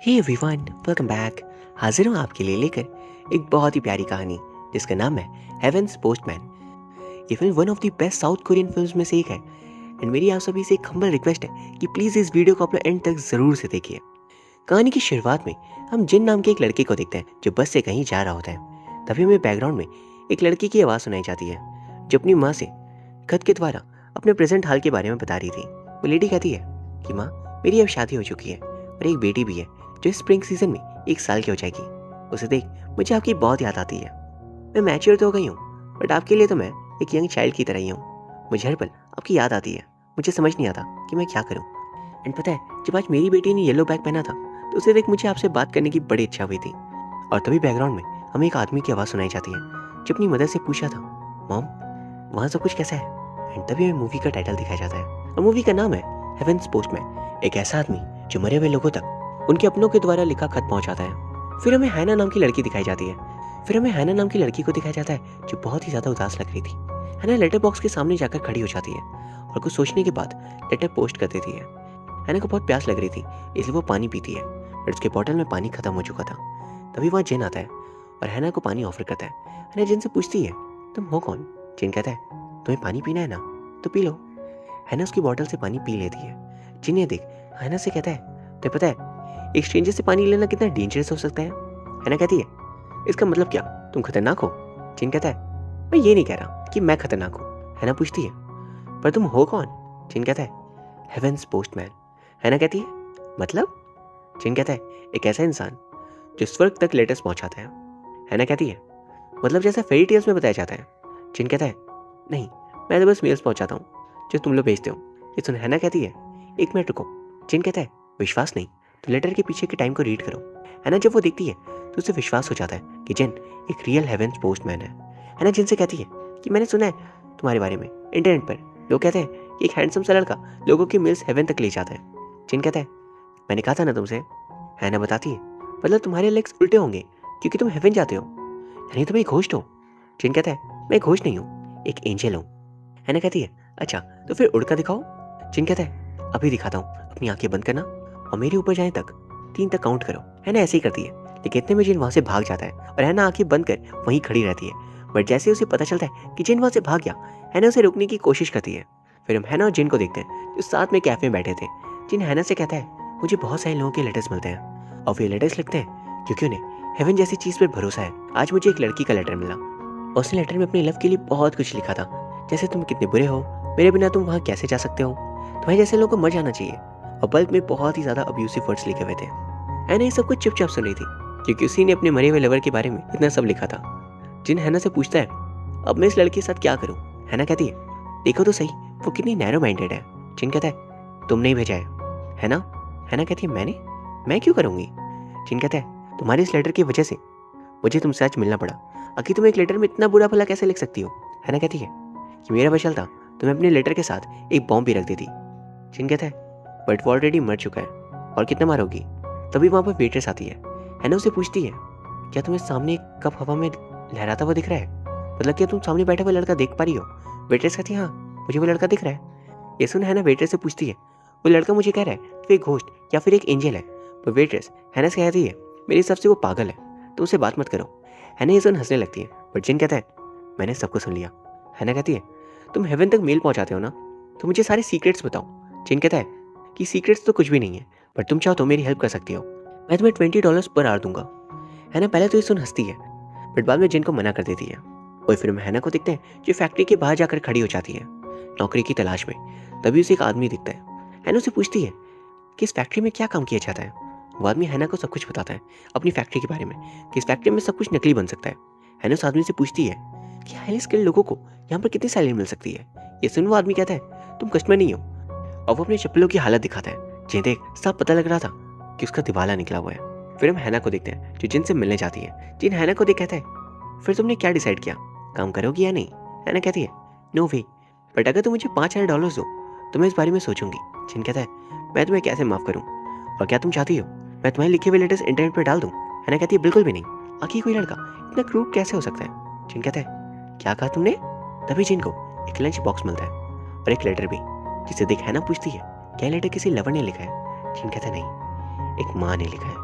Hey everyone, welcome back. हाजिर हूँ आपके लिए लेकर एक बहुत ही प्यारी कहानी जिसका नाम है हेवेंस पोस्टमैन। ये film one of the best south Korean films में से एक है एंड मेरी आप सभी से एक हम्बल रिक्वेस्ट है कि प्लीज़ इस वीडियो को अपना एंड तक ज़रूर से देखिए। कहानी की शुरुआत में हम जिन नाम के एक लड़के को देखते हैं जो बस से कहीं जा रहा होता है। तभी हमें बैकग्राउंड में एक लड़की की आवाज़ सुनाई जाती है जो अपनी माँ से खत के द्वारा अपने प्रेजेंट हाल के बारे में बता रही थी। वो लेडी कहती है कि माँ, मेरी अब शादी हो चुकी है और एक बेटी भी है जो स्प्रिंग सीजन में 1 साल की हो जाएगी। उसे देख मुझे आपकी बहुत याद आती है। मैं मैच्योर तो हो गई हूँ बट आपके लिए तो मैं एक यंग चाइल्ड की तरह ही हूँ। मुझे हर पल आपकी याद आती है। मुझे समझ नहीं आता कि मैं क्या करूँ। एंड पता है, जब आज मेरी बेटी ने येलो बैग पहना था तो उसे देख मुझे आपसे बात करने की बड़ी इच्छा हुई थी। और तभी बैकग्राउंड में हमें एक आदमी की आवाज़ सुनाई जाती है जो अपनी मदर से पूछा था, मॉम वहाँ सब कुछ कैसा है। एंड तभी हमें मूवी का टाइटल दिखाया जाता है और मूवी का नाम है हेवेंस पोस्टमैन। एक ऐसा आदमी जो मरे हुए लोगों तक उनके अपनों के द्वारा लिखा खत पहुंचाता है। फिर हमें हैना नाम की लड़की दिखाई जाती है। को दिखाया जाता है जो बहुत ही ज़्यादा उदास लग रही थी। हैना लेटर बॉक्स के सामने जाकर खड़ी हो जाती है और कुछ सोचने के बाद लेटर पोस्ट कर देती है। हैना को बहुत प्यास लग रही थी इसलिए वो पानी पीती है बट उसके बॉटल में पानी खत्म हो चुका था। तभी वहाँ जिन आता है और हैना को पानी ऑफर करता है। हैना जिन से पूछती है, तुम हो कौन। जिन कहता है, तुम्हें पानी पीना है ना, तो पी लो। हैना उसकी बॉटल से पानी पी लेती है। जिन ये देख हैना से कहता है, तुम्हें पता है एक स्ट्रेंजर से पानी लेना कितना डेंजरस हो सकता है। हैना कहती है, इसका मतलब क्या, तुम खतरनाक हो। जिन कहता है, मैं ये नहीं कह रहा कि मैं खतरनाक हूँ। हैना पूछती है, पर तुम हो कौन। जिन कहता है, हेवेंस पोस्टमैन। हैना कहती है, मतलब। जिन कहता है, एक ऐसा इंसान जो स्वर्ग तक लेटर्स पहुंचाता है। हैना कहती है, मतलब जैसा फेरी टेल्स में बताया जाता है। जिन कहता है, नहीं, मैं तो बस मेल्स पहुंचाता हूँ जो तुम लोग भेजते हो। ये सुन हैना कहती है, एक मिनट रुको। जिन कहता है, विश्वास नहीं तो लेटर के पीछे के टाइम को रीड करो। हैना जब वो देखती है तो उसे विश्वास हो जाता है कि जिन एक रियल हेवेंस पोस्टमैन है। हैना जिन से कहती है कि मैंने सुना है तुम्हारे बारे में इंटरनेट पर। लोग कहते हैं कि एक हैंडसम सा लड़का लोगों की मेल्स हेवन तक ले जाता है। जिन कहता है, मैंने कहा था ना तुमसे। हैना बताती है, मतलब तुम्हारे लेग्स उल्टे होंगे क्योंकि तुम हेवन जाते हो, यानी तुम एक घोस्ट हो। जिन कहता है, मैं एक घोस्ट नहीं हूँ, एक एंजल हूँ। हैना कहती है, अच्छा तो फिर उड़ कर दिखाओ। जिन कहता है, अभी दिखाता हूँ, अपनी आंखें बंद करना और मेरे ऊपर जाने तक 3 तक काउंट करो। हैना ऐसे ही करती है लेकिन इतने में जिन वहाँ से भाग जाता है और हैना आंखें बंद कर वहीं खड़ी रहती है। बट जैसे उसे पता चलता है कि जिन वहाँ से भाग गया, हैना उसे रोकने की कोशिश करती है। फिर हम हैना और जिन को देखते हैं जो साथ में कैफे में बैठे थे। जिन हैना से कहता है, मुझे बहुत सारे लोगों के लेटर्स मिलते हैं और वे लेटर्स लिखते हैं क्योंकि उन्हें हेवन जैसी चीज़ पर भरोसा है। आज मुझे एक लड़की का लेटर मिला। उसने लेटर में अपने लव के लिए बहुत कुछ लिखा था, जैसे तुम कितने बुरे हो, मेरे बिना तुम वहाँ कैसे जा सकते हो, तुम्हें जैसे लोगों को मर जाना चाहिए, और बल्ब में बहुत ही ज्यादा अब्यूसिव वर्ड्स लिखे हुए थे। हैना ये सब कुछ चुपचाप सुन रही थी क्योंकि उसी ने अपने मरे हुए लवर के बारे में इतना सब लिखा था। जिन हैना से पूछता है, अब मैं इस लड़के के साथ क्या करूं। हैना कहती है, देखो तो सही वो कितनी नैरो माइंडेड है। जिन कहता है, तुमने ही भेजा है। हैना कहती है, मैं क्यों करूंगी। जिन कहता है, तुम्हारी इस लेटर की वजह से मुझे तुमसे आज मिलना पड़ा। आखिर तुम एक लेटर में इतना बुरा भला कैसे लिख सकती हो। हैना कहती है कि मेरा बचल था तो मैं अपने लेटर के साथ एक बॉम्ब भी रख देती। जिन कहता है, बट वो ऑलरेडी मर चुका है और कितना मारोगी। तभी वहाँ पर वेट्रेस आती है। हैना उसे पूछती है, क्या तुम्हें सामने एक कप हवा में लहराता हुआ दिख रहा है, मतलब क्या तुम सामने बैठा हुआ लड़का देख पा रही हो। वेट्रेस कहती है, हाँ मुझे वो लड़का दिख रहा है। ये सुन हैना वेट्रेस से पूछती है, वो लड़का मुझे कह रहा है तो एक घोस्ट या फिर एक एंजल है। तो वेट्रेस हैना से कहती है, मेरे हिसाब से वो पागल है, तुम उसे बात मत करो। हैना ये सुन हंसने लगती है बट जिन कहता है, मैंने सबको सुन लिया। हैना कहती है, तुम हेवन तक मेल पहुंचाते हो ना, तो मुझे सारे सीक्रेट्स बताओ। जिन कहता है कि सीक्रेट्स तो कुछ भी नहीं है, बट तुम चाहो तो मेरी हेल्प कर सकती हो, मैं तुम्हें $20 पर आवर दूंगा। हैना पहले तो ये सुन हंसती है बट बाद में जिन को मना कर देती है। और फिर हम हैना को देखते हैं जो फैक्ट्री के बाहर जाकर खड़ी हो जाती है नौकरी की तलाश में। तभी उसे एक आदमी दिखता है। हैना उसे पूछती है कि इस फैक्ट्री में क्या काम किया जाता है। वो आदमी हैना को सब कुछ बताता है अपनी फैक्ट्री के बारे में कि इस फैक्ट्री में सब कुछ नकली बन सकता है। हैना उस आदमी से पूछती है कि हाईली स्किल्ड लोगों को यहाँ पर कितनी सैलरी मिल सकती है। ये सुन वो आदमी कहता है, तुम कस्टमर नहीं हो, और वो अपने चप्पलों की हालत दिखाता है। जिन्हें देख साफ पता लग रहा था कि उसका दिवाला निकला हुआ है। फिर हम हैना को देखते हैं जो जिन से मिलने जाती है। जिन हैना को देख कहता है, फिर तुमने क्या डिसाइड किया, काम करोगी या नहीं। हैना कहती है, नो वे, बट अगर तुम मुझे $5000 दो तो मैं इस बारे में सोचूंगी। जिन कहता है, मैं तुम्हें कैसे माफ करूँ, और क्या तुम चाहती हो मैं तुम्हारे लिखे हुए लेटर्स इंटरनेट पर डाल दूँ। हैना कहती है, बिल्कुल भी नहीं, आखिर कोई लड़का इतना क्रूर कैसे हो सकता है। जिन कहता है, क्या कहा तुमने। तभी जिन को एक लंच बॉक्स मिलता है और एक लेटर भी, जिसे देख हैना पूछती है, क्या लेटर किसी लवर ने लिखा है। जिन कहता है, नहीं, एक माँ ने लिखा है।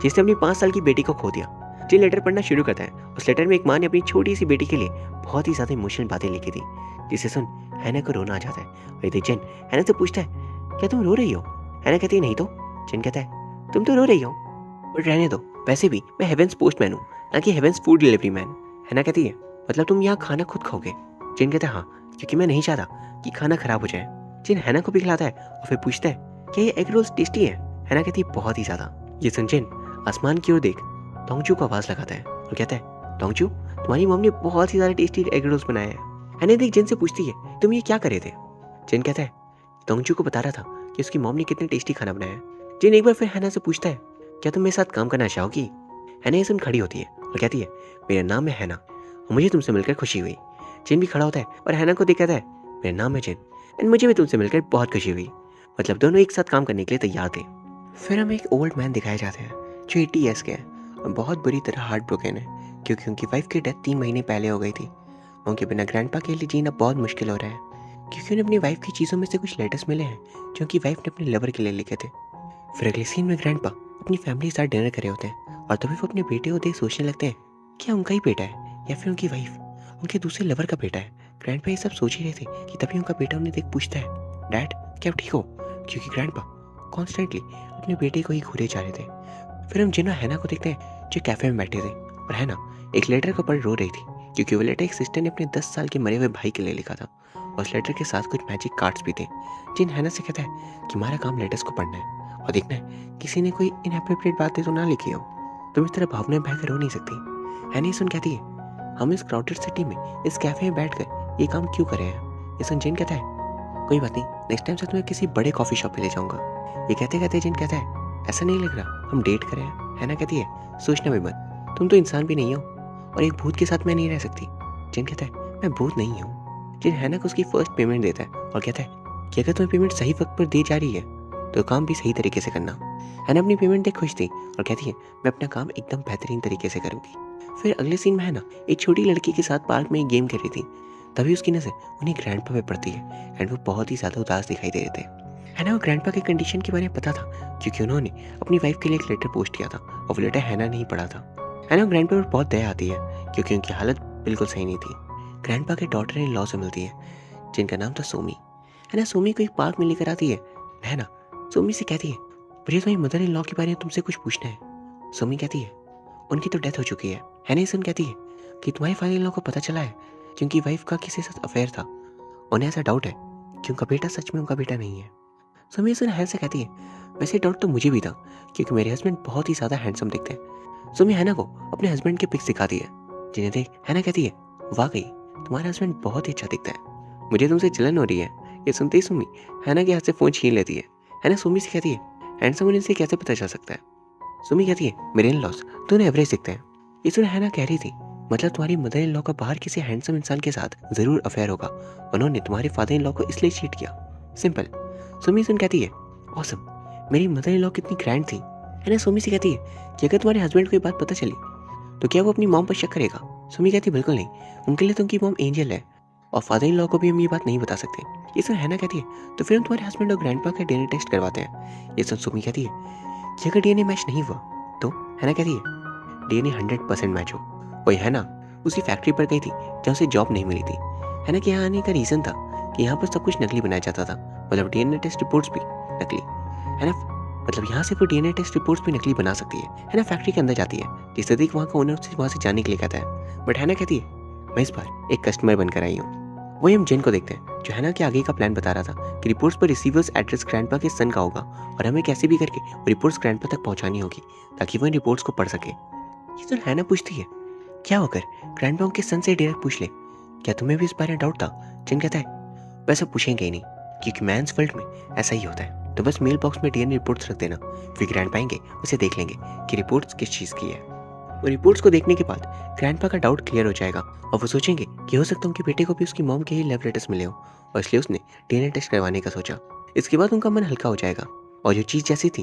जिसने अपनी 5 साल की बेटी को खो दिया। जिन लेटर पढ़ना शुरू करता है। उस लेटर में एक माँ ने अपनी छोटी सी बेटी के लिए बहुत ही ज़्यादा इमोशनल बातें लिखी थी, जिसे सुन हैना को रोना आ जाता है। और इधर जिन हैना से पूछता है, क्या तुम रो रही हो? हैना कहती है, नहीं तो। जिन कहता है, तुम तो रो रही हो। बट रहने दो, वैसे भी मैं हेवेंस पोस्टमैन हूँ, ना कि हेवेंस फूड डिलीवरी मैन। हैना कहती है, मतलब तुम यहाँ खाना खुद खाओगे? जिन कहता है, हाँ, क्योंकि मैं नहीं चाहता कि खाना खराब हो जाए। जिन हैना को भी खिलाता है और फिर पूछता है, क्या ये एग रोल्स टेस्टी है? हैना कहती है, बहुत ही ज़्यादा। ये सुन जिन आसमान की ओर देख टोंगचू को आवाज़ लगाता है और कहता है, टोंगचू, तुम्हारी मम्मी ने बहुत ही ज़्यादा टेस्टी एग रोल्स बनाए हैं। हैना देख जिन से पूछती है, तुम ये क्या कर रहे थे? जिन कहता है, टोंगचू को बता रहा था कि उसकी मॉम ने कितने टेस्टी खाना बनाया है। जिन एक बार फिर हैना से पूछता है, क्या तुम मेरे साथ काम करना चाहोगी? हैना ये सुन खड़ी होती है और कहती है, मेरा नाम है हैना और मुझे तुमसे मिलकर खुशी हुई। जिन भी खड़ा होता है और हैना को देख कहता है, मेरा नाम है जिन एंड मुझे भी तुमसे मिलकर बहुत खुशी हुई। मतलब दोनों एक साथ काम करने के लिए तैयार थे। फिर हमें एक ओल्ड मैन दिखाए जाते हैं जो 80 ईयर्स के हैं और बहुत बुरी तरह हार्ट ब्रोकन है, क्योंकि उनकी वाइफ की डेथ 3 महीने पहले हो गई थी। उनके बिना ग्रैंडपा के लिए जीना बहुत मुश्किल हो रहा है, क्योंकि उन्हें अपनी वाइफ की चीज़ों में से कुछ लेटर्स मिले हैं जो उनकी वाइफ ने अपने लवर के लिए लिखे थे। फिर अगले सीन में ग्रैंडपा अपनी फैमिली के साथ डिनर करे होते हैं और तभी वो अपने बेटे को देख सोचने लगते हैं, क्या उनका ही बेटा है या फिर उनकी वाइफ उनके दूसरे लवर का बेटा है। ग्रैंडपा ये सब सोच ही रहे थे कि तभी उनका बेटा उन्हें देख पूछता है, डैड, क्या आप ठीक हो? क्योंकि ग्रैंडपा कॉन्स्टेंटली अपने बेटे को ही घूरे जा रहे थे। फिर हम जिन और हैना को देखते हैं जो कैफे में बैठे थे और हैना एक लेटर का पढ़ रो रही थी, क्योंकि वो लेटर एक सिस्टर ने अपने 10 साल के मरे हुए भाई के लिए लिखा था और उस लेटर के साथ कुछ मैजिक कार्ड्स भी थे। जिन हैना से कहता है कि हमारा काम लेटर्स को पढ़ना है और देखना है किसी ने कोई इनएप्रोप्रिएट बातें तो ना लिखी हो। तुम इस तरह भावनाएं बहकर रो नहीं सकती। हैना ये सुन कहती है, हम इस क्राउडेड सिटी में इस कैफे में बैठकर ये काम क्यों कर रहे हैं? ये सुन जिन कहता है, कोई बात नहीं, नेक्स्ट टाइम से तुम्हें किसी बड़े कॉफी शॉप पे ले जाऊंगा। ये कहते कहते जिन कहता है, ऐसा नहीं लग रहा हम डेट कर रहे हैं। हैना कहती है, सोचना भी मत, तुम तो इंसान भी नहीं हो और एक भूत के साथ मैं नहीं रह सकती। जिन कहता है, मैं भूत नहीं हूँ। जिन हैना को उसकी फर्स्ट पेमेंट देता है और कहता है कि अगर तुम्हें पेमेंट सही वक्त पर दी जा रही है तो काम भी सही तरीके से करना। हैना अपनी पेमेंट देख खुश थी और कहती है, मैं अपना काम एकदम बेहतरीन तरीके से करूँगी। फिर अगले सीन में हैना एक छोटी लड़की के साथ पार्क में एक गेम खेल रही थी, तभी उसकी नज़र उन्हीं ग्रैंडपा पे पड़ती है एंड वो बहुत ही ज़्यादा उदास दिखाई दे रहे थे। हैना को ग्रैंडपा के कंडीशन के बारे में पता था, क्योंकि उन्होंने अपनी वाइफ के लिए एक लेटर पोस्ट किया था और वो लेटर हैना ने ही पढ़ा था। हैना को ग्रैंडपा पर बहुत दया आती है, क्योंकि उनकी हालत बिल्कुल सही नहीं थी। ग्रैंडपा के डॉटर इन लॉ से मिलती है, जिनका नाम था सोमी। हैना सोमी को एक पार्क में लेकर आती है। हैना सोमी से कहती है, मुझे तुम्हारी मदर इन लॉ के बारे में तुमसे कुछ पूछना है। सोमी कहती है, उनकी तो डेथ हो चुकी है। हैना सुन कहती है कि तुम्हारे फादर इन लॉ को पता चला है कि उनकी वाइफ का किसी के साथ अफेयर था। उन्हें ऐसा डाउट है कि उनका बेटा सच में उनका बेटा नहीं है। सोमी सुन हैन से कहती है, वैसे डाउट तो मुझे भी था, क्योंकि मेरे हस्बैंड बहुत ही ज़्यादा हैंडसम दिखते हैं। सोमी हैना को अपने हस्बैंड के पिक्स दिखाती है, जिन्हें देख हैना कहती है, वाकई तुम्हारा हस्बैंड बहुत ही अच्छा दिखता है, मुझे तुमसे जलन हो रही है। ये सुनते ही सोमी हैना के हाथ से फ़ोन छीन लेती है। हैना सोमी से कहती है, हैंडसम होने से कैसे पता चल सकता है? सोमी कहती है, मेरे इन लॉस दोनों एवरेज दिखते हैं। ये सुन हैना कह रही थी, मतलब तुम्हारी मदर इन लॉ का बाहर किसी हैंडसम इंसान के साथ जरूर अफेयर होगा, उन्होंने तुम्हारे फादर इन लॉ को इसलिए चीट किया, सिंपल। सोमी सुन कहती है, ऑसम, मेरी मदर इन लॉ कितनी ग्रैंड थी। हैना सोमी से कहती है कि अगर तुम्हारे हस्बैंड को ये बात पता चली तो क्या वो अपनी मॉम पर शक करेगा? सोमी कहती है, बिल्कुल नहीं, उनके लिए तो उनकी मॉम एंजल है और फादर इन लॉ को भी हम ये बात नहीं बता सकते। ये सुन हैना कहती है, तो फिर हम तुम्हारे हस्बैंड और ग्रैंडपा का डीएनए टेस्ट करवाते हैं। ये सुन सोमी कहती है कि अगर डीएनए मैच नहीं हुआ तो? हैना कहती है, डीएनए 100% मैच हो। वही हैना उसी फैक्ट्री पर गई थी जहाँ उसे जॉब नहीं मिली थी। हैना के यहाँ आने का रीज़न था कि यहाँ पर सब कुछ नकली बनाया जाता था, मतलब डीएनए टेस्ट रिपोर्ट्स भी नकली। हैना मतलब यहाँ से वो डीएनए टेस्ट रिपोर्ट्स भी नकली बना सकती है। हैना फैक्ट्री के अंदर जाती है, जिससे देख वहाँ का ओनर से वहाँ से जाने के लिए कहता है, बट हैना कहती है, मैं इस बार एक कस्टमर बनकर आई हूँ। वही हम जिन को देखते हैं जो हैना के आगे का प्लान बता रहा था कि रिपोर्ट्स पर रिसीवर्स एड्रेस ग्रैंडपा के सन का होगा और हमें कैसे भी करके वो रिपोर्ट्स ग्रैंडपा तक पहुँचानी होगी ताकि वो इन रिपोर्ट्स को पढ़ सके। ये तो हैना पूछती है, क्या होकर ग्रैंडपा उनके सन से डायरेक्ट पूछ ले, क्या तुम्हें भी इस बारे में डाउट था? जिन कहता है, वैसे पूछेंगे ही नहीं, क्योंकि मैंस वर्ल्ड में ऐसा ही होता है, तो बस मेल बॉक्स में डीएनए रिपोर्ट्स रख देना, फिर ग्रैंडपा आएंगे उसे देख लेंगे कि रिपोर्ट्स किस चीज़ की है। वो रिपोर्ट्स को देखने के बाद ग्रैंडपा का डाउट क्लियर हो जाएगा और वो सोचेंगे कि हो सकता है उनके बेटे को भी उसकी मॉम के ही लैब लेटर्स मिले हो और इसलिए उसने डीएनए टेस्ट करवाने का सोचा। इसके बाद उनका मन हल्का हो जाएगा और जो चीज़ जैसी थी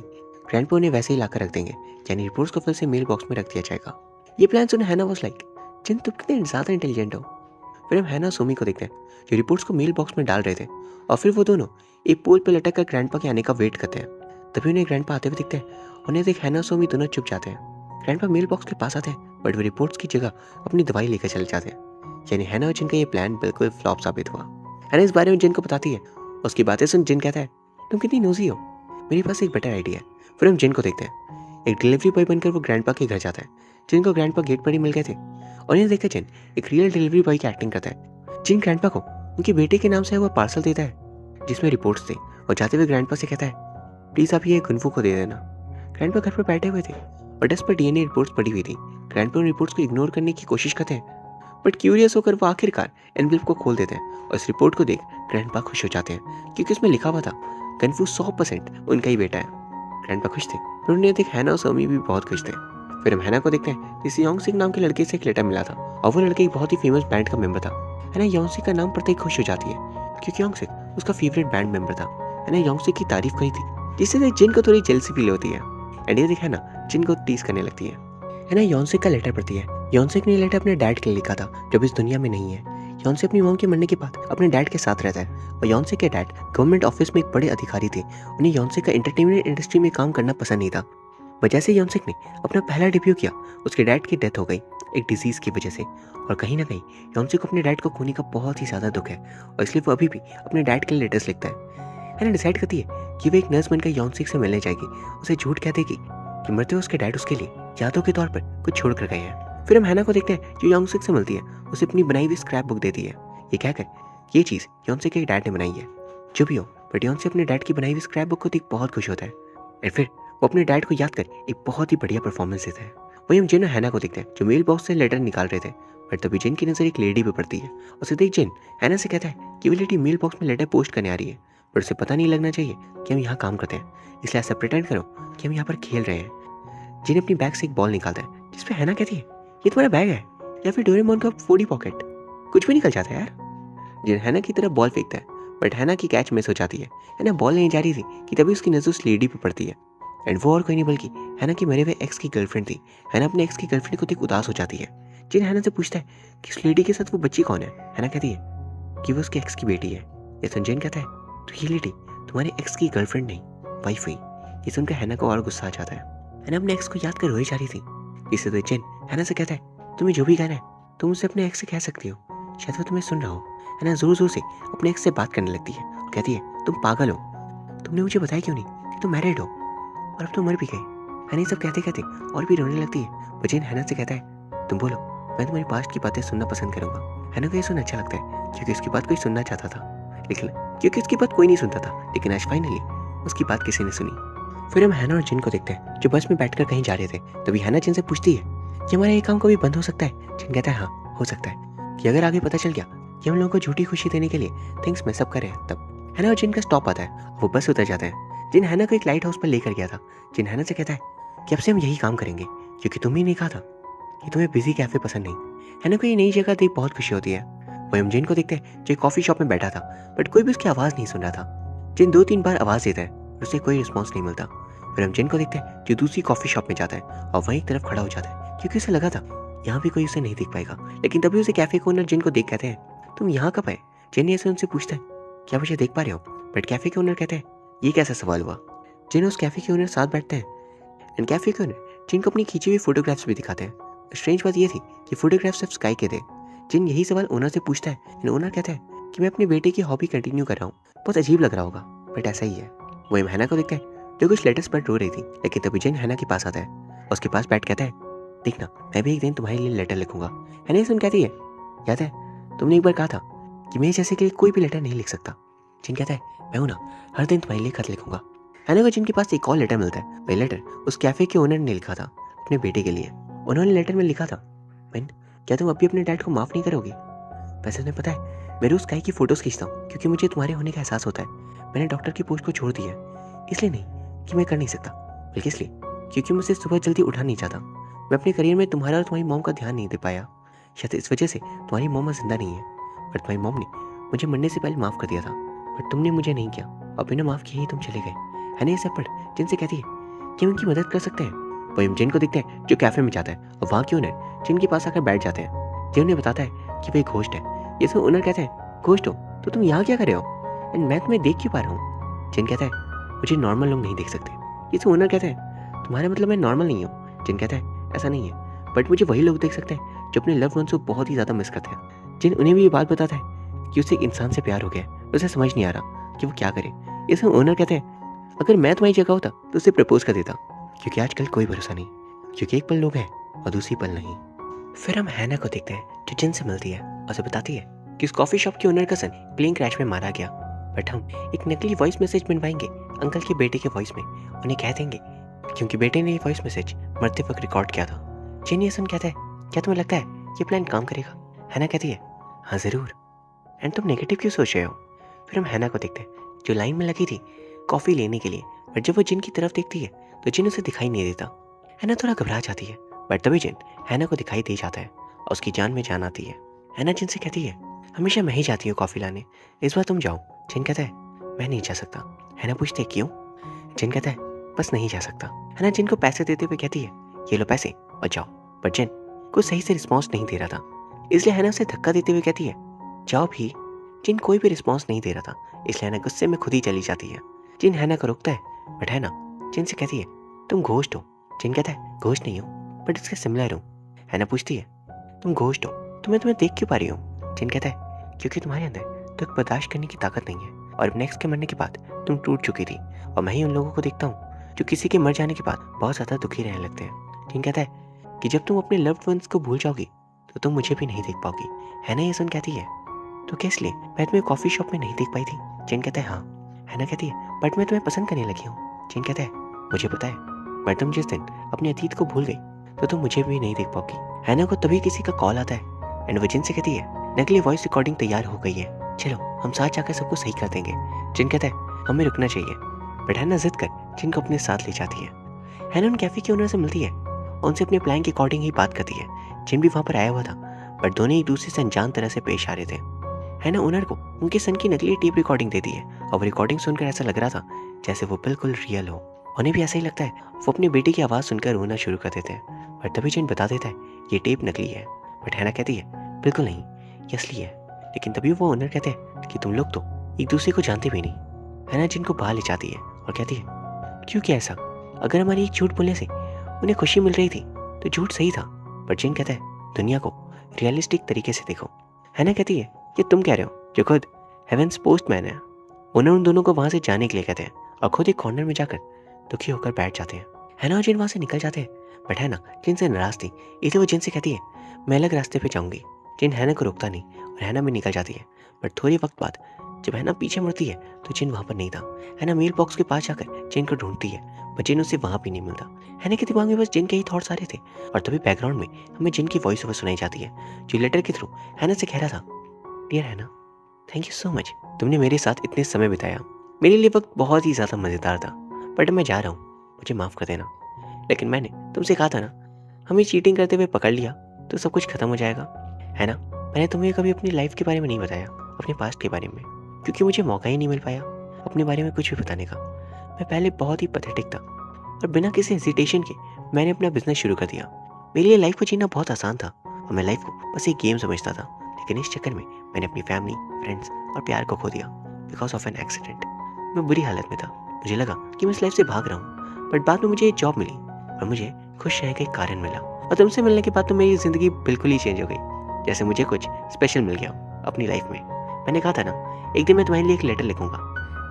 ग्रैंडपा उन्हें वैसे ही लाकर रख देंगे, यानी रिपोर्ट्स को फिर से मेल बॉक्स में रख दिया जाएगा। ये प्लान सुन हैना वाज लाइक, जिन तुम कितने ज़्यादा इंटेलिजेंट हो। फिर हम हैना सोमी को देखते हैं जो रिपोर्ट्स को मेल बॉक्स में डाल रहे थे और फिर वो दोनों एक पोल पर लटक कर ग्रैंडपा के आने का वेट करते हैं। तभी उन्हें ग्रैंडपा आते हुए दिखते हैं उन्हें देख हैना सोमी दोनों चुप जाते हैं। ग्रैंडपा मेल बॉक्स के पास आते हैं बट वो रिपोर्ट्स की जगह अपनी दवाई लेकर चले जाते हैं। यानी हैना और जिन का ये प्लान बिल्कुल फ्लॉप साबित हुआ। हैना इस बारे में जिन को बताती है। उसकी बातें सुन जिन कहता है, तुम कितनी नोजी हो, मेरे पास एक बेटर आइडिया है। फिर हम जिन को देखते हैं। एक डिलीवरी बॉय बनकर वो ग्रैंडपा के घर जाता है। जिन को ग्रैंडपा गेट पर ही मिल गए थे और इन्हें देखकर जिन एक रियल डिलीवरी बॉय की एक्टिंग करता है। जिन ग्रैंडपा को उनके बेटे के नाम से वो पार्सल देता है जिसमें रिपोर्ट्स थे और जाते हुए ग्रैंडपा से कहता है, प्लीज आप ये गुनफू को दे देना। ग्रैंडपा घर पर बैठे हुए थे और डेस्क पर डीएनए रिपोर्ट्स पड़ी हुई थी। ग्रैंडपा उन रिपोर्ट्स को इग्नोर करने की कोशिश करते हैं बट क्यूरियस होकर वो आखिरकार एनवेलप को खोल देते हैं और इस रिपोर्ट को देख ग्रैंडपा खुश हो जाते हैं क्योंकि उसमें लिखा हुआ था गनफू 100% उनका ही बेटा है। ग्रैंडपा खुश थे पर उन्हें देख हैना और सोमी भी बहुत खुश थे। फिर हम हैना को देखते हैं जिसे योंगसिक नाम के लड़के से एक लेटर मिला था और वो लड़का एक बहुत ही फेमस बैंड का मेंबर था। हैना योंगसिक का नाम पढ़ते ही खुश हो जाती है क्योंकि योंगसिक उसका फेवरेट बैंड मेंबर था। हैना योंगसिक की तारीफ करी थी जिससे देख जिन को थोड़ी जेलसी फील होती है एंड ये देख हैना जिन को टीज करने लगती है। हैना योंगसिक का लेटर पढ़ती है। योंगसिक ने लेटर अपने डैड के लिए लिखा था जो इस दुनिया में नहीं है। योंगसिक अपनी मॉम के मरने के बाद अपने डैड के साथ रहता है और योंगसिक के डैड गवर्नमेंट ऑफिस में एक बड़े अधिकारी थे। उन्हें योंगसिक का एंटरटेनमेंट इंडस्ट्री में काम करना पसंद नहीं था। वजह से योंगसिक ने अपना पहला डेब्यू किया उसके डैड की डेथ हो गई एक डिजीज की वजह से और कहीं ना कहीं योंगसिक को अपने डैड को खोने का बहुत ही ज्यादा दुख है और इसलिए वो अभी भी अपने डैड के लिए लेटर्स लिखता है। हैना डिसाइड करती है कि वो एक नर्स बनकर योंगसिक से मिलने जाएगी। उसे झूठ कह देगी कि मरते हुए उसके डैड उसके लिए यादों के तौर पर कुछ छोड़ कर गए हैं। फिर हम हैना को देखते हैं जो योंगसिक से मिलती है उसे अपनी बनाई हुई स्क्रैप बुक देती है ये कहकर ये चीज़ योंगसिक के डैड ने बनाई है। जो भी हो बट योंगसिक अपने डैड की बनाई हुई स्क्रैप बुक को देख बहुत खुश होता है और फिर वो अपने डैड को याद कर एक बहुत ही बढ़िया परफॉर्मेंस देता है। वही हम जिन और हैना को देखते हैं जो मेल बॉक्स से लेटर निकाल रहे थे बट तभी जिन की नजर एक लेडी पे पड़ती है। उसे देख जिन हैना से कहता है कि वो लेडी मेल बॉक्स में लेटर पोस्ट करने आ रही है बट उसे पता नहीं लगना चाहिए कि हम यहाँ काम करते हैं इसलिए ऐसा प्रिटेंड करो कि हम यहाँ पर खेल रहे हैं। जिन अपनी बैग से एक बॉल निकालता है जिसपे हैना कहती है ये तुम्हारा बैग है या फिर डोरेमोन का 4D पॉकेट, कुछ भी निकल जाता है यार। जिन हैना की तरफ बॉल फेंकता है बट हैना की कैच मिस हो जाती है। हैना बॉल लेने जा रही थी कि तभी उसकी नजर उस लेडी पे पड़ती है एंड वो और कोई नहीं बल्कि हैना की मरे हुए एक्स की गर्लफ्रेंड थी। हैना अपने एक्स की गर्लफ्रेंड को देख उदास हो जाती है। जिन हैना से पूछता है कि उस लेडी के साथ वो बच्ची कौन है। हैना कहती है कि वो उसके एक्स की बेटी है। ये सुन जिन कहता है तो ये लेडी तुम्हारे एक्स की गर्लफ्रेंड नहीं वाइफ हुई। ये सुनकर हैना को और गुस्सा आ जाता है। हैना अपने एक्स को याद कर रोई जा रही थी। इसे तो जिन हैना से कहता है तुम्हें जो भी कहना है तुम उससे अपने एक्स से कह सकती हो, शायद वो तुम्हें सुन रहा हो। हैना जोर जोर से अपने एक्स से बात करने लगती है और कहती है तुम पागल हो, तुमने मुझे बताया क्यों नहीं कि तुम मैरिड हो और अब तुम मर भी गए। हैना ये सब कहते कहते और भी रोने लगती है। पर जिन हैना से कहता है तुम बोलो, मैं तुम्हारी पास्ट की बातें सुनना पसंद करूंगा। हैना को ये सुनना अच्छा लगता है क्योंकि उसकी बात कोई सुनना चाहता था लेकिन क्योंकि उसकी बात कोई नहीं सुनता था लेकिन आज फाइनली उसकी बात किसी ने सुनी। फिर हम हैना और जिन को देखते हैं जो बस में बैठकर कहीं जा रहे थे। तभी हैना जिन से पूछती है कि हमारा ये काम कभी बंद हो सकता है। जिन कहता है हाँ हो सकता है कि अगर आगे पता चल गया कि हम लोगों को झूठी खुशी देने के लिए थिंग्स मेसअप कर रहे हैं तब। हैना और जिन का स्टॉप आता है वो बस उतर जाते हैं। जिन हैना को एक लाइट हाउस पर लेकर गया था। जिन हैना से कहता है कि अब से हम यही काम करेंगे क्योंकि तुम ही नहीं कहा था कि तुम्हें बिजी कैफे पसंद नहीं। हैना को ये नई जगह देख बहुत खुशी होती है। वही हम जिन को देखते हैं जो कॉफी शॉप में बैठा था बट कोई भी उसकी आवाज़ नहीं सुन रहा था। जिन 2-3 बार आवाज़ देता है उसे कोई रिस्पॉन्स नहीं मिलता। फिर हम जिन को देखते हैं जो दूसरी कॉफी शॉप में जाता है और वहीं एक तरफ खड़ा हो जाता है क्योंकि उसे लगा था यहाँ भी कोई उसे नहीं देख पाएगा। लेकिन तभी उसे कैफे के ओनर जिन को देख कहते हैं तुम यहाँ कब आए। जिन ऐसे उनसे पूछता है क्या मुझे देख पा रहे हो बट कैफे के ओनर कहते हैं ये कैसा सवाल हुआ। जिन उस कैफे के ओनर साथ बैठते हैं एंड कैफे के ओनर जिन को अपनी खींची हुई फोटोग्राफ्स भी दिखाते हैं। स्ट्रेंज बात ये थी कि फोटोग्राफ सिर्फ स्काई के थे। जिन यही सवाल ओनर से पूछता है एंड ओनर कहता है कि मैं अपने बेटे की हॉबी कंटिन्यू कर रहा हूँ। बहुत अजीब लग रहा होगा बट ऐसा ही है। वही हैना को देखते हैं जो कुछ लेटर्स पर रो रही थी लेकिन तभी जिन हैना के पास आता है। उसके पास बैठ कहता है देखना मैं भी एक दिन तुम्हारे लिए लेटर लिखूंगा। हैना सुन कहती है याद है तुमने एक बार कहा था कि मैं जैसे के लिए कोई भी लेटर नहीं लिख सकता। जिन कहता है मैं हूं ना हर दिन तुम्हारे लिए खत लिखूंगा। हैना को जिन के पास एक और लेटर मिलता है। वही लेटर उस कैफे के ओनर ने लिखा था अपने बेटे के लिए। उन्होंने लेटर में लिखा था मैन क्या तुम अभी अपने डैड को माफ नहीं करोगे। वैसे तुम्हें पता है मैं रोज स्काई की फोटोज खींचता हूँ क्योंकि मुझे तुम्हारे होने का एहसास होता है। मैंने डॉक्टर की पोस्ट को छोड़ दी है इसलिए नहीं कि मैं कर नहीं सकता बल्कि इसलिए क्योंकि मुझे सुबह जल्दी उठा नहीं चाहता। मैं अपने करियर में तुम्हारा और तुम्हारी मॉम का ध्यान नहीं दे पाया। शायद इस वजह से तुम्हारी मॉम जिंदा नहीं है पर तुम्हारी मॉम ने मुझे मरने से पहले माफ़ कर दिया था बट तुमने मुझे नहीं किया और बिना माफ़ किए ही तुम चले गए। हैना ये सब पढ़ जिन से कहती है कि हम उनकी मदद कर सकते हैं। वही हम जिन को देखते हैं जो कैफे में जाता है और वहाँ की ओनर जिन के पास आकर बैठ जाते हैं। जिन उन्हें बताता है कि वे घोस्ट है। ये सब ओनर कहते हैं घोस्ट हो तो तुम यहाँ क्या कर रहे हो एंड मैं तुम्हें देख क्यों पा रहा हूँ। जिन कहता है मुझे नॉर्मल लोग नहीं देख सकते। ये सब ओनर कहते हैं तुम्हारा मतलब मैं नॉर्मल नहीं हूँ? जिन कहता है ऐसा नहीं है, बट मुझे वही लोग देख सकते हैं जो अपने लव्ड वंस को बहुत ही ज़्यादा मिस करते हैं। जिन उन्हें भी ये बात बताता है कि उसे एक इंसान से प्यार हो गया है, उसे समझ नहीं आ रहा कि वो क्या करे। इसमें ओनर कहते हैं अगर मैं तुम्हारी जगह होता तो उसे प्रपोज कर देता, क्योंकि आजकल कोई भरोसा नहीं, क्योंकि एक पल लोग हैं और दूसरी पल नहीं। फिर हम हैना को देखते हैं जो जिन से मिलती है और उसे बताती है कि उस कॉफी शॉप के ओनर का सन प्लेन क्रैश में मारा गया, बट हम एक नकली वॉइस मैसेज बनवाएंगे अंकल के बेटे के वॉइस में, उन्हें कह देंगे क्योंकि बेटे ने ये वॉइस मैसेज मरते वक्त रिकॉर्ड किया था। जिन ये सुन कहता है क्या तुम्हें लगता है ये प्लान काम करेगा? हैना कहती है हाँ ज़रूर। एंड तुम नेगेटिव क्यों सोच रहे हो? फिर हम हैना को देखते हैं जो लाइन में लगी थी कॉफ़ी लेने के लिए, बट जब वो जिन की तरफ देखती है तो जिन उसे दिखाई नहीं देता। हैना थोड़ा घबरा जाती है, बट तभी जिन हैना को दिखाई दे जाता है और उसकी जान में जान आती है। हैना जिन से कहती है हमेशा मैं ही जाती हूँ कॉफ़ी लाने, इस बार तुम जाओ। जिन कहता है मैं नहीं जा सकता। हैना पूछती है क्यों? जिन कहता है बस नहीं जा सकता। हैना जिन को पैसे देते हुए कहती है ये लो पैसे और जाओ, बट जिन को सही से रिस्पॉन्स नहीं दे रहा था, इसलिए हैना उसे धक्का देते हुए कहती है जाओ भी। जिन कोई भी रिस्पॉन्स नहीं दे रहा था, इसलिए हैना गुस्से में खुद ही चली जाती है। जिन हैना को रोकता है, बट हैना जिन से कहती है तुम घोस्ट हो। जिन कहता है घोस्ट नहीं हो, बट इसके सिमिलर हो। हैना पूछती है तुम घोस्ट हो तो मैं तुम्हें देख क्यों पा रही हूँ? जिन कहता है क्योंकि तुम्हारे अंदर तो एक बर्दाश्त करने की ताकत नहीं है, और अपने एक्स के मरने के बाद तुम टूट चुकी थी, और मैं ही उन लोगों को देखता हूँ जो किसी के मर जाने के बाद बहुत ज़्यादा दुखी रहने लगते हैं। जिन कहता है कि जब तुम अपने लव्ड वंस को भूल जाओगी तो तुम मुझे भी नहीं देख पाओगी। हैना ये सुन कहती है तो क्या इसलिए मैं तुम्हें कॉफ़ी शॉप में नहीं देख पाई थी? जिन कहता है हाँ। हैना कहती है बट मैं तुम्हें पसंद करने लगी हूँ। जिन कहता है मुझे पता है, बट तुम जिस दिन अपने अतीत को भूल गई तो तुम मुझे भी नहीं देख पाओगी। हैना को तभी किसी का कॉल आता है एंड वो जिन से कहती है नकली वॉइस रिकॉर्डिंग तैयार हो गई है, चलो हम साथ जाकर सबको सही कर देंगे। जिन कहता है हमें रुकना चाहिए, बट हैना जिद कर जिन को अपने साथ ले जाती है। हैना उन कैफे के ओनर से मिलती है और उनसे अपने प्लान के अकॉर्डिंग ही बात करती है। जिन भी वहाँ पर आया हुआ था, बट दोनों एक दूसरे से अनजान तरह से पेश आ रहे थे। हैना ओनर को उनके सन की नकली टेप रिकॉर्डिंग देती है और वो रिकॉर्डिंग सुनकर ऐसा लग रहा था जैसे वो बिल्कुल रियल हो। उन्हें भी ऐसा ही लगता है, वो अपनी बेटी की आवाज़ सुनकर रोना शुरू कर देते हैं, बट तभी जिन बता देता है ये टेप नकली है। बट हैना कहती है बिल्कुल नहीं, ये असली है। लेकिन तभी वो ओनर कहते हैं कि तुम लोग तो एक दूसरे को जानते भी नहीं। हैना जिन को बाहर ले जाती है और कहती है क्यों क्या ऐसा? अगर हमारी एक झूठ बोलने से उन्हें खुशी मिल रही थी तो झूठ सही था। बट जिन कहता है दुनिया को रियलिस्टिक तरीके से देखो। हैना कहती है कि तुम कह रहे हो जो खुद हेवेंस पोस्टमैन है। ओनर उन दोनों को वहाँ से जाने के लिए कहते हैं और खुद एक कॉर्नर में जाकर दुखी होकर बैठ जाते हैं। हैना और जिन वहाँ से निकल जाते हैं, बट हैना जिन से नाराज थी, इसलिए वो जिन से कहती है मैं अलग रास्ते पे जाऊंगी। जिन हैना को रोकता नहीं और हैना भी निकल जाती है, बट थोड़ी वक्त बाद जब हैना पीछे मुड़ती है तो जिन वहाँ पर नहीं था। हैना मेल बॉक्स के पास जाकर जिन को ढूंढती है, बट जिन उसे वहाँ भी नहीं मिलता। हैना के दिमाग में बस जिन के ही थॉट्स आ रहे थे, और तभी बैकग्राउंड में हमें जिन की वॉइस ओवर सुनाई जाती है जो लेटर के थ्रू हैना से कह रहा था डियर हैना, थैंक यू सो मच, तुमने मेरे साथ इतने समय बिताया। मेरे लिए वक्त बहुत ही ज़्यादा मज़ेदार था, बट मैं जा रहा हूँ, मुझे माफ़ कर देना। लेकिन मैंने तुमसे कहा था ना, हमें चीटिंग करते हुए पकड़ लिया तो सब कुछ खत्म हो जाएगा, है ना? मैंने तुम्हें कभी अपनी लाइफ के बारे में नहीं बताया, अपने पास्ट के बारे में, क्योंकि मुझे मौका ही नहीं मिल पाया अपने बारे में कुछ भी बताने का। मैं पहले बहुत ही पैथेटिक था और बिना किसी हेजिटेशन के मैंने अपना बिजनेस शुरू कर दिया। मेरे लिए लाइफ को जीना बहुत आसान था और मैं लाइफ को बस एक गेम समझता था, लेकिन इस चक्कर में मैंने अपनी फैमिली, फ्रेंड्स और प्यार को खो दिया बिकॉज ऑफ एन एक्सीडेंट। मैं बुरी हालत में था, मुझे लगा कि मैं इस लाइफ से भाग रहा हूँ, बट बाद में मुझे एक जॉब मिली और मुझे खुश रहने का एक कारण मिला, और तुमसे मिलने के बाद तो मेरी ज़िंदगी बिल्कुल ही चेंज हो गई, जैसे मुझे कुछ स्पेशल मिल गया अपनी लाइफ में। मैंने कहा था ना एक दिन मैं तुम्हारे लिए एक लेटर लिखूंगा,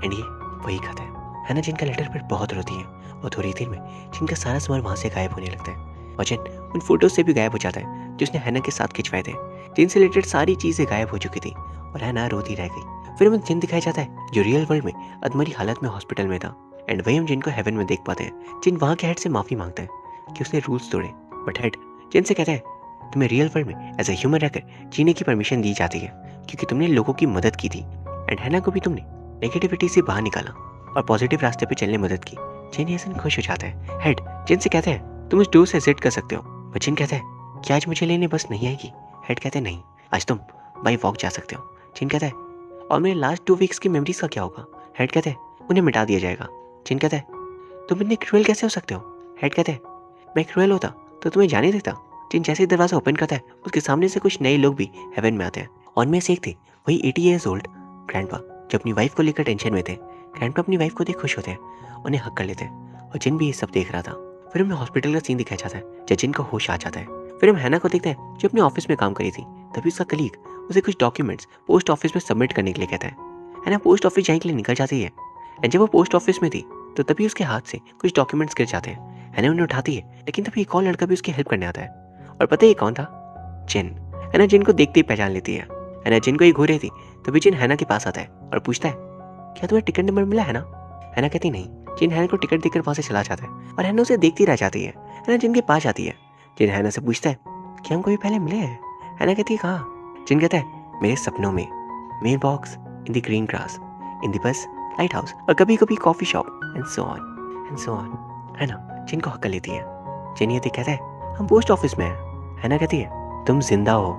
एंड ये वही खत है ना। जिनका लेटर पर बहुत रोती है और थोड़ी देर में जिनका सारा सामान वहाँ से गायब होने लगता है, और जिन उन फोटोज से भी गायब हो जाता है जो उसने हैना के साथ खिंचवाए थे, जिनसे रिलेटेड सारी चीज़ें गायब हो चुकी थी और हैना रोती रह गई। फिर हमें जिन दिखाया जाता है जो रियल वर्ल्ड में अधमरी हालत में हॉस्पिटल में था, एंड वही हम जिनको हेवन में देख पाते हैं। जिन वहाँ के हेड से माफ़ी मांगता है कि उसने रूल्स तोड़े, बट हेड जिन से कहता है तुम्हें रियल वर्ल्ड में एज ए ह्यूमन रहकर जीने की परमिशन दी जाती है क्योंकि तुमने लोगों की मदद की थी, एंड हैना को भी तुमने नेगेटिविटी से बाहर निकाला और पॉजिटिव रास्ते पे चलने मदद की। जिन ये सुन खुश हो जाता है। हेड जिन से कहते हैं तुम इस डोर से एग्जिट कर सकते हो, बट जिन कहता है क्या आज मुझे लेने बस नहीं आएगी? हेड कहते हैं नहीं, आज तुम बाई वॉक जा सकते हो। जिन कहता है और मेरे लास्ट 2 वीक्स की मेमोरीज का क्या होगा? हेड कहते हैं उन्हें मिटा दिया जाएगा। जिन कहता है तुम इतने क्रूएल कैसे हो सकते हो? हेड कहते हैं मैं क्रूएल होता तो तुम्हें जाने देता। जिन जैसे ही दरवाजा ओपन करता है उसके सामने से कुछ नए लोग भी हेवन में आते हैं, और में से एक थे वही 80 ईयर्स ओल्ड ग्रैंडपा जो अपनी वाइफ को लेकर टेंशन में थे। ग्रैंडपा अपनी वाइफ को देख खुश होते हैं, उन्हें हक कर लेते हैं, और जिन भी ये सब देख रहा था। फिर हमें हॉस्पिटल का सीन दिखाया जाता है जहाँ जिन का होश आ जाता है। फिर हम हैना को देखते हैं जो अपने ऑफिस में काम करी थी। तभी उसका कलीग उसे कुछ डॉक्यूमेंट्स पोस्ट ऑफिस में सबमिट करने के लिए कहता है। हैना पोस्ट ऑफिस जाने के लिए निकल जाती है। एंड जब वो पोस्ट ऑफिस में थी तो तभी उसके हाथ से कुछ डॉक्यूमेंट्स गिर जाते हैं। हैना उन्हें उठाती है, लेकिन तभी एक और लड़का भी उसकी हेल्प करने आता है। और पता है ये कौन था? जिन। हैना जिन को देखते ही पहचान लेती है। हैना जिन को ये घूर रही थी तभी जिन हैना के पास आता है और पूछता है, क्या तुम्हें टिकट नंबर मिला है ना? हैना कहती नहीं। जिन हैना को टिकट देकर वहाँ से चला जाता है और हैना उसे देखती रह जाती है। हैना जिन के पास जाती है। जिन हैना से पूछता है, क्या हम कभी पहले मिले हैं? हैना कहती है, कहाँ? जिन कहता है, मेरे सपनों में, mailbox, in the green grass, in the bus, lighthouse और कभी कभी coffee shop and so on and so on. हैना जिन को हक लेती है। जिन ये कहता है, हम पोस्ट ऑफिस में हैं। हैना कहती है, तुम जिंदा हो।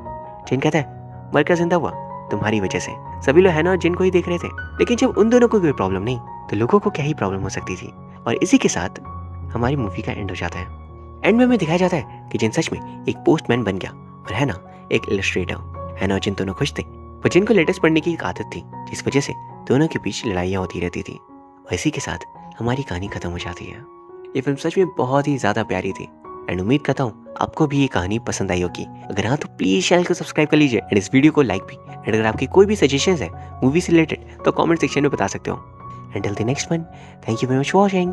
जिन कहता है, मर कर जिंदा हुआ तुम्हारी वजह से। सभी लोग हैना और जिन को ही देख रहे थे, लेकिन जब उन दोनों को कोई प्रॉब्लम नहीं तो लोगों को क्या ही प्रॉब्लम हो सकती थी। और इसी के साथ हमारी मूवी का एंड हो जाता है। एंड में हमें दिखाया जाता है कि जिन सच में एक पोस्टमैन बन गया और हैना एक इलस्ट्रेटर। हैना और जिन दोनों खुश थे, पर जिन को लेटेस्ट पढ़ने की एक आदत थी जिस वजह से दोनों के बीच लड़ाइयाँ होती रहती थी। और इसी के साथ हमारी कहानी खत्म हो जाती है। ये फिल्म सच में बहुत ही ज़्यादा प्यारी थी एंड उम्मीद करता हूँ आपको भी ये कहानी पसंद आई होगी। अगर हाँ तो प्लीज़ चैनल को सब्सक्राइब कर लीजिए एंड इस वीडियो को लाइक भी। एंड अगर आपकी कोई भी सजेशंस है मूवी से रिलेटेड तो कमेंट सेक्शन में बता सकते हो। Until the next one, thank you very much for watching.